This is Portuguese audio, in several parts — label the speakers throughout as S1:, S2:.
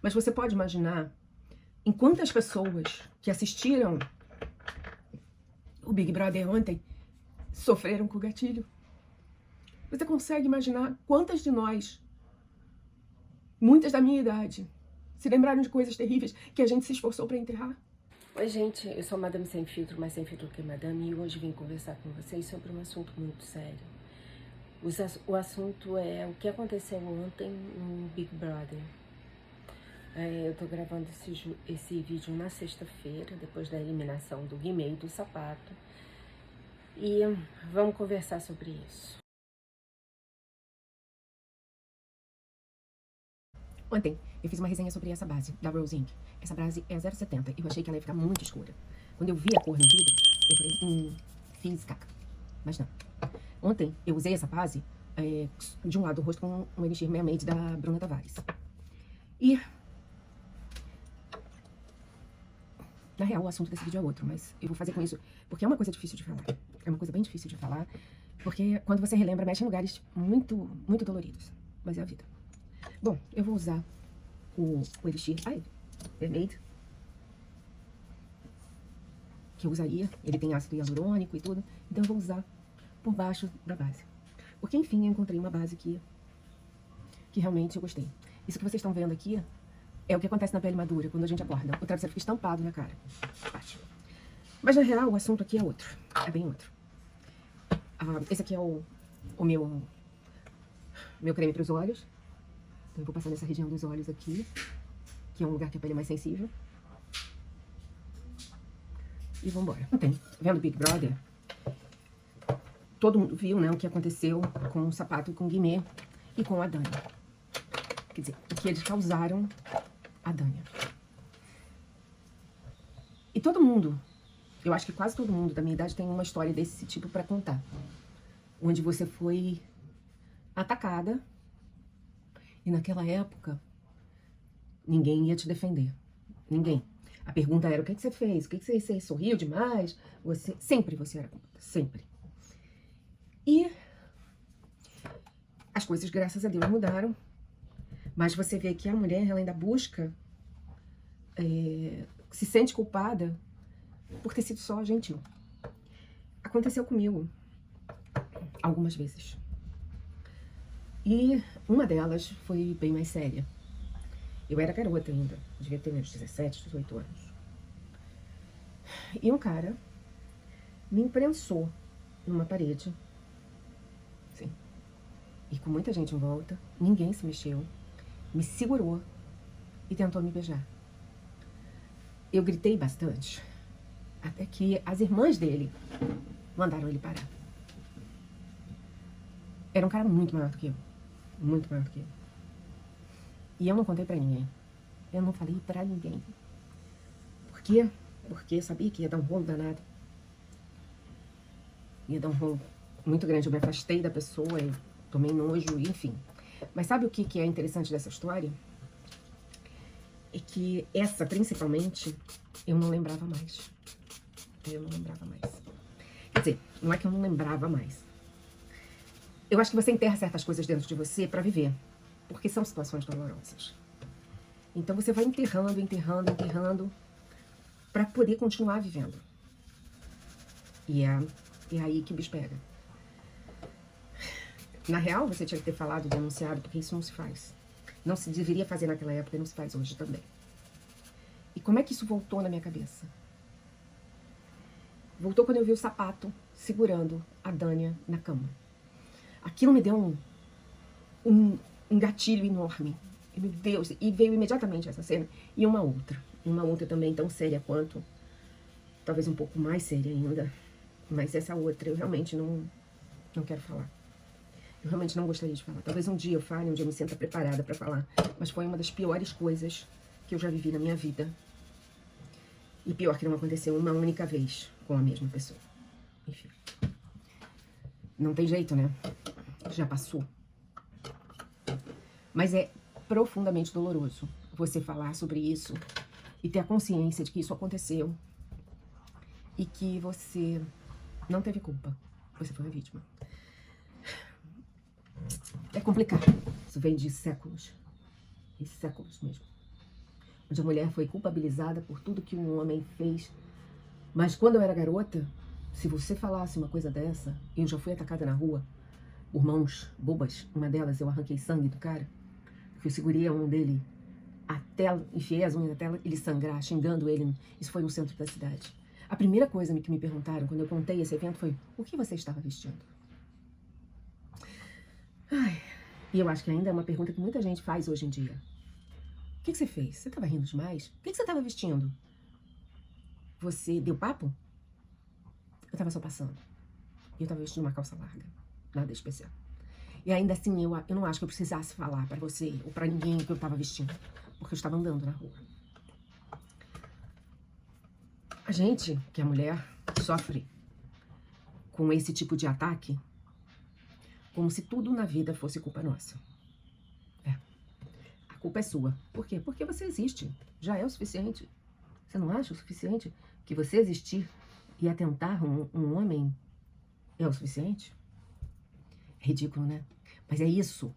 S1: Mas você pode imaginar em quantas pessoas que assistiram o Big Brother ontem sofreram com o gatilho? Você consegue imaginar quantas de nós, muitas da minha idade, se lembraram de coisas terríveis que a gente se esforçou para enterrar?
S2: Oi gente, eu sou a Madame Sem Filtro, mais sem filtro que Madame, e hoje vim conversar com vocês sobre um assunto muito sério. O assunto é o que aconteceu ontem no Big Brother. Eu tô gravando esse vídeo na sexta-feira, depois da eliminação do Guimê e do Sapato, e vamos conversar sobre isso.
S1: Ontem eu fiz uma resenha sobre essa base da Rose Inc. Essa base é 0,70. Eu achei que ela ia ficar muito escura. Quando eu vi a cor no vidro, eu falei, fiz caca. Mas não. Ontem eu usei essa base de um lado do rosto com um Elixir Meia Made da Bruna Tavares. E na real o assunto desse vídeo é outro, mas eu vou fazer com isso porque é uma coisa difícil de falar. É uma coisa bem difícil de falar, porque quando você relembra, mexe em lugares muito, muito doloridos. Mas é a vida. Bom, eu vou usar o Elixir Mermaid, que eu usaria. Ele tem ácido hialurônico e tudo. Então eu vou usar por baixo da base. Porque, enfim, eu encontrei uma base que realmente eu gostei. Isso que vocês estão vendo aqui é o que acontece na pele madura, quando a gente acorda. O travesseiro fica estampado na cara. Mas, na real, o assunto aqui é outro. É bem outro. Esse aqui é o meu creme para os olhos. Então, eu vou passar nessa região dos olhos aqui, que é um lugar que a pele é mais sensível. E vambora. Ontem, vendo Big Brother, todo mundo viu, né, o que aconteceu com o Sapato, com o Guimê e com a Dani. Quer dizer, o que eles causaram a Dani. E todo mundo, eu acho que quase todo mundo da minha idade tem uma história desse tipo pra contar. Onde você foi atacada e naquela época ninguém ia te defender. Ninguém. A pergunta era, o que você fez? O que você sorriu demais? Sempre você era contra, sempre. E as coisas, graças a Deus, mudaram. Mas você vê que a mulher, ela ainda busca, se sente culpada por ter sido só gentil. Aconteceu comigo algumas vezes. E uma delas foi bem mais séria. Eu era garota ainda, devia ter meus 17, 18 anos. E um cara me imprensou numa parede, sim, e com muita gente em volta, ninguém se mexeu, me segurou e tentou me beijar. Eu gritei bastante, até que as irmãs dele mandaram ele parar. Era um cara muito maior do que eu, muito maior do que eu. E eu não contei pra ninguém, eu não falei pra ninguém. Por quê? Porque eu sabia que ia dar um rolo danado. Ia dar um rolo muito grande, eu me afastei da pessoa, eu tomei nojo, enfim. Mas sabe o que é interessante dessa história? É que essa, principalmente, eu não lembrava mais. Eu não lembrava mais. Quer dizer, não é que eu não lembrava mais. Eu acho que você enterra certas coisas dentro de você pra viver. Porque são situações dolorosas. Então você vai enterrando, enterrando, enterrando pra poder continuar vivendo. E é aí que o bicho pega. Na real, você tinha que ter falado, denunciado, porque isso não se faz. Não se deveria fazer naquela época e não se faz hoje também. E como é que isso voltou na minha cabeça? Voltou quando eu vi o Sapato segurando a Dânia na cama. Aquilo me deu um gatilho enorme. E, meu Deus, e veio imediatamente essa cena. E uma outra também tão séria quanto, talvez um pouco mais séria ainda. Mas essa outra eu realmente não quero falar. Eu realmente não gostaria de falar. Talvez um dia eu fale, um dia eu me sinta preparada pra falar. Mas foi uma das piores coisas que eu já vivi na minha vida. E pior que não aconteceu uma única vez com a mesma pessoa. Enfim. Não tem jeito, né? Já passou. Mas é profundamente doloroso você falar sobre isso e ter a consciência de que isso aconteceu e que você não teve culpa. Você foi uma vítima. É complicado. Isso vem de séculos. De séculos mesmo. onde a mulher foi culpabilizada por tudo que um homem fez. Mas quando eu era garota, se você falasse uma coisa dessa, eu já fui atacada na rua por mãos bobas. Uma delas eu arranquei sangue do cara, porque eu segurei a mão dele até, enfiei as unhas até ele sangrar, xingando ele. Isso foi no centro da cidade. A primeira coisa que me perguntaram quando eu contei esse evento foi: o que você estava vestindo? Ai, e eu acho que ainda é uma pergunta que muita gente faz hoje em dia. O que você fez? Você estava rindo demais? O que você estava vestindo? Você deu papo? Eu estava só passando. Eu estava vestindo uma calça larga. Nada especial. E ainda assim, eu não acho que eu precisasse falar pra você ou pra ninguém o que eu estava vestindo. Porque eu estava andando na rua. A gente, que é mulher, sofre com esse tipo de ataque como se tudo na vida fosse culpa nossa. A culpa é sua. Por quê? Porque você existe. Já é o suficiente. Você não acha o suficiente que você existir e atentar um homem é o suficiente? É ridículo, né? Mas é isso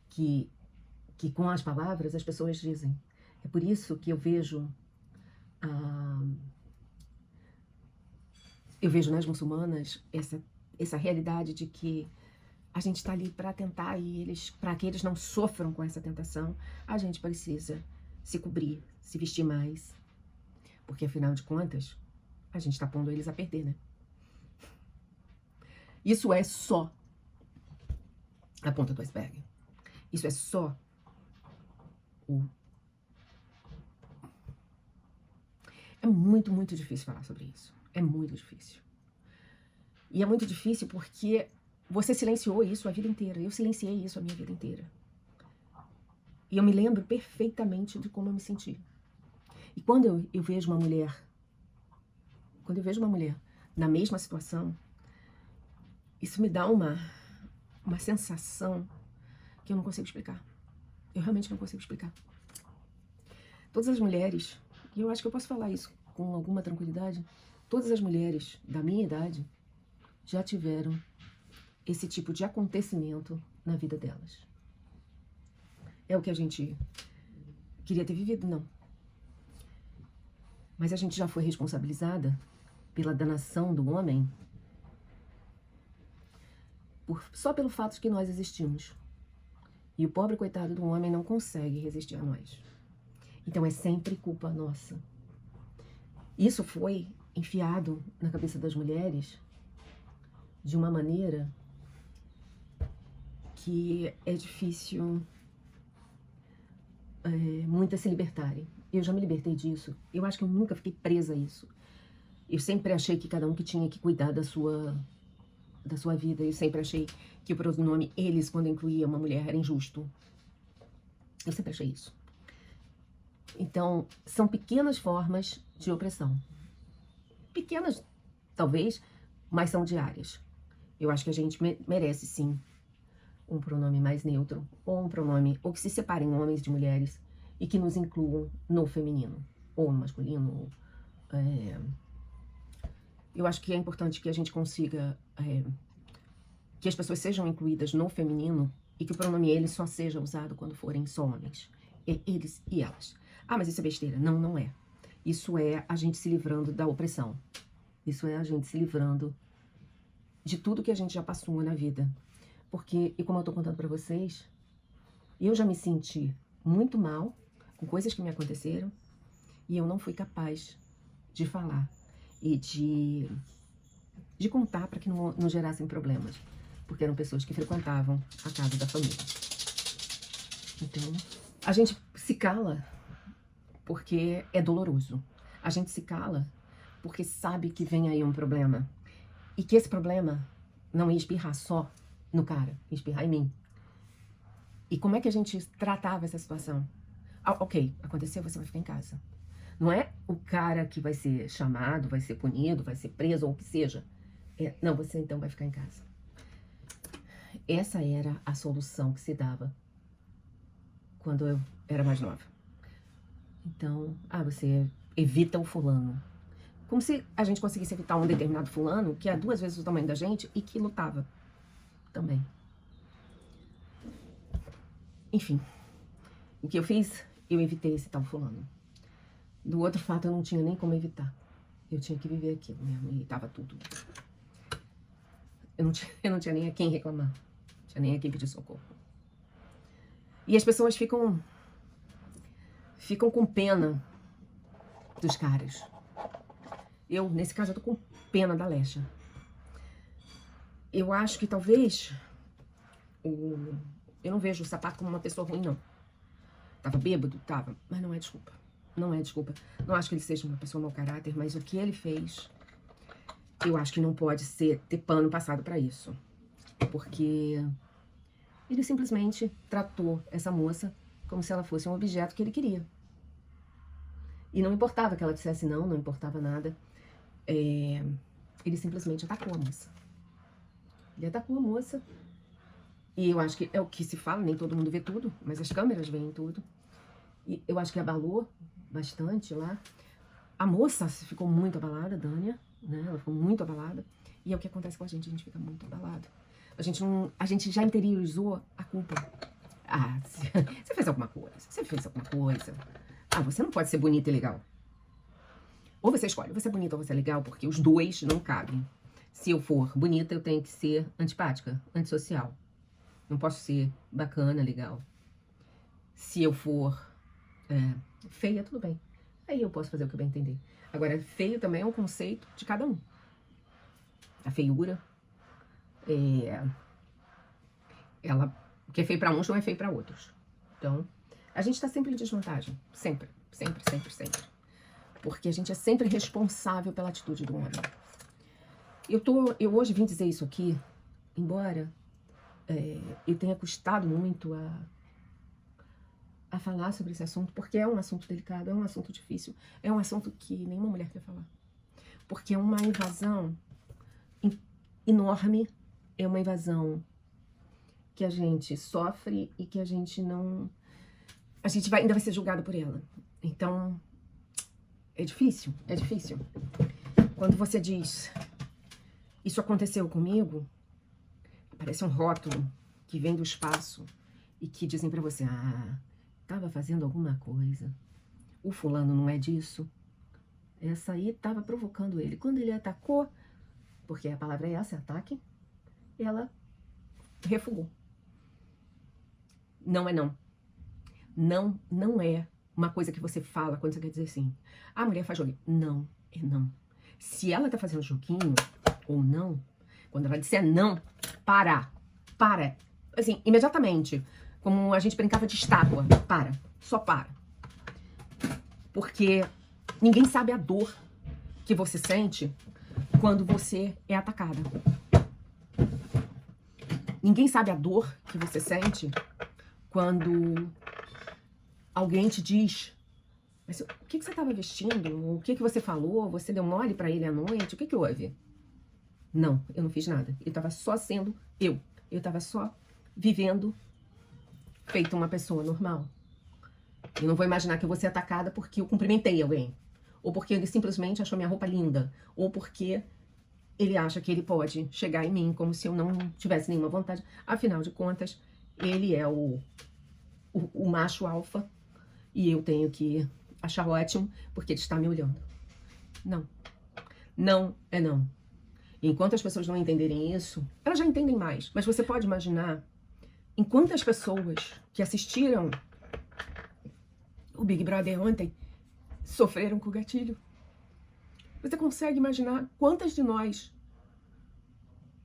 S1: que com as palavras as pessoas dizem. É por isso que eu vejo nas muçulmanas essa realidade de que a gente está ali para tentar e para que eles não sofram com essa tentação, a gente precisa se cobrir, se vestir mais, porque afinal de contas a gente está pondo eles a perder, né? Isso é só a ponta do iceberg. Isso é só É muito, muito difícil falar sobre isso. É muito difícil. E é muito difícil porque você silenciou isso a vida inteira. Eu silenciei isso a minha vida inteira. E eu me lembro perfeitamente de como eu me senti. E quando eu vejo uma mulher, na mesma situação, isso me dá uma sensação que eu não consigo explicar. Eu realmente não consigo explicar. Todas as mulheres, e eu acho que eu posso falar isso com alguma tranquilidade, todas as mulheres da minha idade já tiveram esse tipo de acontecimento na vida delas. É o que a gente queria ter vivido? Não. Mas a gente já foi responsabilizada pela danação do homem só pelo fato de que nós existimos. E o pobre coitado do homem não consegue resistir a nós. Então é sempre culpa nossa. Isso foi enfiado na cabeça das mulheres de uma maneira que é difícil muitas se libertarem. Eu já me libertei disso. Eu acho que eu nunca fiquei presa a isso. Eu sempre achei que cada um que tinha que cuidar da sua vida. Eu sempre achei que o pronome eles, quando incluía uma mulher, era injusto. Eu sempre achei isso. Então, são pequenas formas de opressão. Pequenas, talvez, mas são diárias. Eu acho que a gente merece, sim, um pronome mais neutro, ou um pronome, ou que se separem homens de mulheres e que nos incluam no feminino, ou no masculino. Eu acho que é importante que a gente consiga que as pessoas sejam incluídas no feminino e que o pronome eles só seja usado quando forem só homens. Eles e elas. Ah, mas isso é besteira. Não, não é. Isso é a gente se livrando da opressão. Isso é a gente se livrando de tudo que a gente já passou na vida. Porque, e como eu tô contando pra vocês, eu já me senti muito mal com coisas que me aconteceram e eu não fui capaz de falar e de contar para que não gerassem problemas. Porque eram pessoas que frequentavam a casa da família. Então, a gente se cala porque é doloroso. A gente se cala porque sabe que vem aí um problema. E que esse problema não ia espirrar só no cara, ia espirrar em mim. E como é que a gente tratava essa situação? Ok, aconteceu, você vai ficar em casa. Não é o cara que vai ser chamado, vai ser punido, vai ser preso ou o que seja. Não, você então vai ficar em casa. Essa era a solução que se dava quando eu era mais nova. Então, você evita o fulano. Como se a gente conseguisse evitar um determinado fulano que é 2 vezes o tamanho da gente e que lutava também. Enfim, o que eu fiz? eu evitei esse tal fulano. Do outro fato, eu não tinha nem como evitar. Eu tinha que viver aquilo mesmo, e tava tudo. Eu não tinha nem a quem reclamar. Não tinha nem a quem pedir socorro. E as pessoas ficam com pena dos caras. Eu, nesse caso, eu tô com pena da Lesha. Eu acho que talvez... Eu não vejo o Sapato como uma pessoa ruim, não. Tava bêbado? Tava. Mas não é desculpa. Não é desculpa. Não acho que ele seja uma pessoa mau caráter, mas o que ele fez, eu acho que não pode ter pano passado pra isso. Porque ele simplesmente tratou essa moça como se ela fosse um objeto que ele queria. E não importava que ela dissesse não, não importava nada. Ele simplesmente atacou a moça. Ele atacou a moça. E eu acho que é o que se fala, nem todo mundo vê tudo, mas as câmeras veem tudo. E eu acho que abalou bastante lá. A moça ficou muito abalada, Dânia, né? Ela ficou muito abalada. E é o que acontece com a gente fica muito abalado. A gente já interiorizou a culpa. Ah, você fez alguma coisa, você fez alguma coisa. Ah, você não pode ser bonita e legal. Ou você escolhe, você é bonita ou você é legal, porque os dois não cabem. Se eu for bonita, eu tenho que ser antipática, antissocial. Não posso ser bacana, legal. Se eu for feia, tudo bem. Aí eu posso fazer o que eu bem entender. Agora, feio também é um conceito de cada um. A feiura, o que é feio pra uns não é feio pra outros. Então, a gente tá sempre em desvantagem. Sempre, sempre, sempre, sempre. Porque a gente é sempre responsável pela atitude do homem. Eu hoje vim dizer isso aqui, embora eu tenha custado muito a falar sobre esse assunto, porque é um assunto delicado, é um assunto difícil, é um assunto que nenhuma mulher quer falar. Porque é uma invasão enorme, é uma invasão que a gente sofre e que a gente não... ainda vai ser julgado por ela. Então, é difícil, é difícil. Quando você diz, isso aconteceu comigo, aparece um rótulo que vem do espaço e que dizem pra você, tava fazendo alguma coisa. O fulano não é disso. Essa aí tava provocando ele. Quando ele atacou, porque a palavra é essa, ataque, ela refugou. Não é não. Não é uma coisa que você fala quando você quer dizer assim, a mulher faz joguinho. Não, é não. Se ela tá fazendo joguinho ou não, quando ela disser não, para. Assim, imediatamente. Como a gente brincava de estátua. Só para. Porque ninguém sabe a dor que você sente quando você é atacada. Ninguém sabe a dor que você sente quando alguém te diz, mas o que você estava vestindo? O que você falou? Você deu mole pra ele à noite? O que houve? Não, eu não fiz nada. Eu tava só sendo eu. Eu tava só vivendo feito uma pessoa normal. Eu não vou imaginar que eu vou ser atacada porque eu cumprimentei alguém. Ou porque ele simplesmente achou minha roupa linda. Ou porque ele acha que ele pode chegar em mim como se eu não tivesse nenhuma vontade. Afinal de contas, ele é o macho alfa. E eu tenho que achar ótimo porque ele está me olhando. Não. Não é não. E enquanto as pessoas não entenderem isso, elas já entendem mais. Mas você pode imaginar em quantas pessoas que assistiram o Big Brother ontem sofreram com o gatilho. Você consegue imaginar quantas de nós,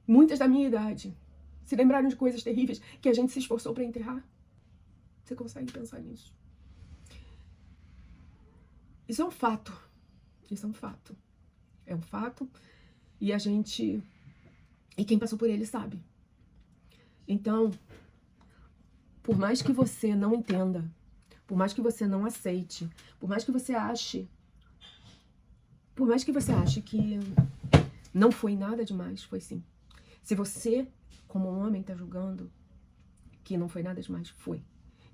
S1: muitas da minha idade, se lembraram de coisas terríveis que a gente se esforçou para enterrar? Você consegue pensar nisso? Isso é um fato. Isso é um fato. É um fato. E a gente... E quem passou por ele sabe. Então, por mais que você não entenda, por mais que você não aceite, por mais que você ache que não foi nada demais, foi sim. Se você, como homem, tá julgando que não foi nada demais, foi.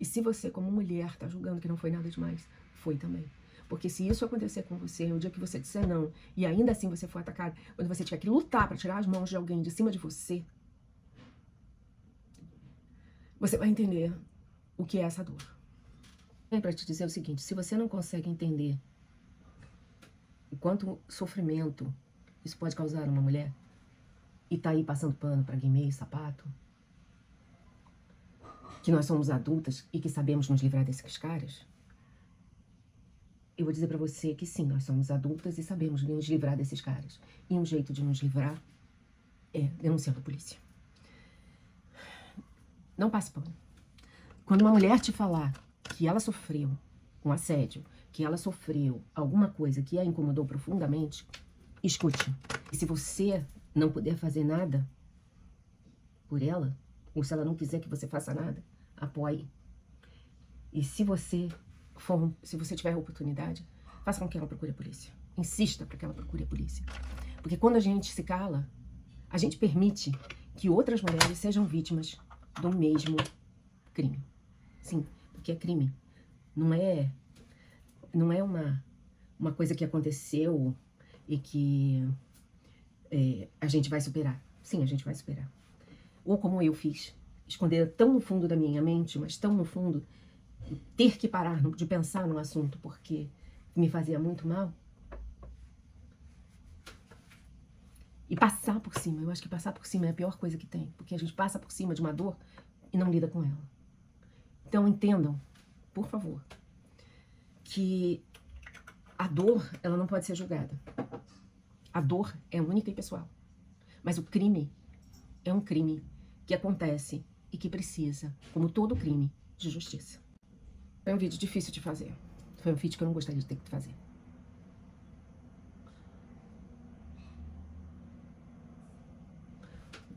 S1: E se você, como mulher, tá julgando que não foi nada demais, foi também. Porque se isso acontecer com você, o dia que você disser não, e ainda assim você for atacado, quando você tiver que lutar pra tirar as mãos de alguém de cima de você, você vai entender o que é essa dor. Para te dizer o seguinte, se você não consegue entender o quanto sofrimento isso pode causar a uma mulher, e tá aí passando pano para Guimê e Sapato, que nós somos adultas e que sabemos nos livrar desses caras, eu vou dizer para você que sim, nós somos adultas e sabemos nos livrar desses caras. E um jeito de nos livrar é denunciando a polícia. Não passe pano. Quando uma mulher te falar que ela sofreu um assédio, que ela sofreu alguma coisa que a incomodou profundamente, escute. E se você não puder fazer nada por ela, ou se ela não quiser que você faça nada, apoie. E se você tiver a oportunidade, faça com que ela procure a polícia. Insista para que ela procure a polícia. Porque quando a gente se cala, a gente permite que outras mulheres sejam vítimas do mesmo crime. Sim, porque é crime. Não é uma coisa que aconteceu e que a gente vai superar. Sim, a gente vai superar. Ou como eu fiz, esconder tão no fundo da minha mente, mas tão no fundo, ter que parar de pensar no assunto porque me fazia muito mal. E passar por cima. Eu acho que passar por cima é a pior coisa que tem. Porque a gente passa por cima de uma dor e não lida com ela. Então entendam, por favor, que a dor, ela não pode ser julgada. A dor é única e pessoal. Mas o crime é um crime que acontece e que precisa, como todo crime, de justiça. Foi um vídeo difícil de fazer. Foi um vídeo que eu não gostaria de ter que fazer.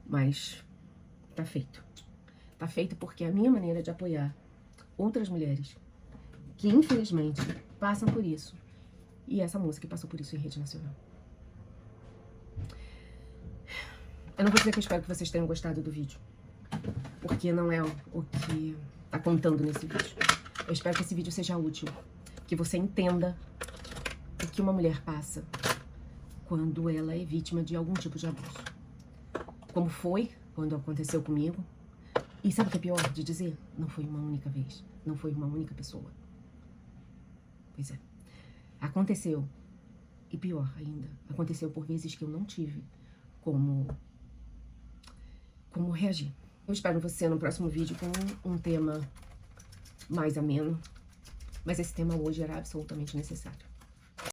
S1: Mas tá feito. Tá feito porque é a minha maneira de apoiar outras mulheres que, infelizmente, passam por isso. E essa música passou por isso em rede nacional. Eu não vou dizer que eu espero que vocês tenham gostado do vídeo, porque não é o que tá contando nesse vídeo. Eu espero que esse vídeo seja útil, que você entenda o que uma mulher passa quando ela é vítima de algum tipo de abuso. Como foi quando aconteceu comigo. E sabe o que é pior de dizer? Não foi uma única vez, não foi uma única pessoa. Pois é. Aconteceu, e pior ainda, aconteceu por vezes que eu não tive como reagir. Eu espero você no próximo vídeo com um tema mais ameno, mas esse tema hoje era absolutamente necessário.